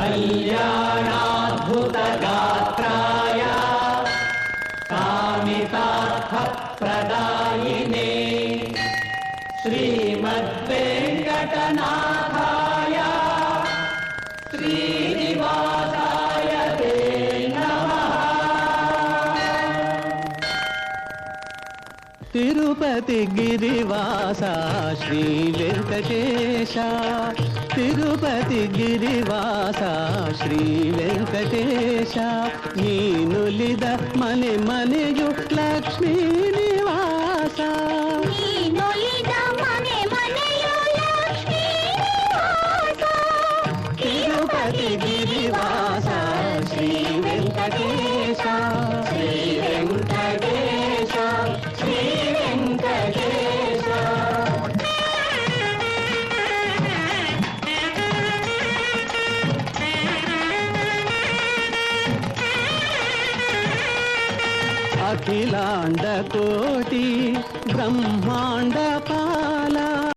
कल्याणाद्भुतगात्राय कामितार्थप्रदायिने श्रीमद्वेङ्कटनाथाय श्रीनिवासाय ते नमः। तिरुपति गिरिवास श्री वेंकटेश, तिरुपति गिरिवास श्री वेंकटेश, नीनुलिद मने मनेयु लक्ष्मी निवास, नीनुलिद मने मनेयु लक्ष्मी निवास, तिरुपति गिरिवास श्री वेंकटेश, श्री वेंकटेश, श्री वेंकटेश। अखिलांड कोटि ब्रह्मांड पालक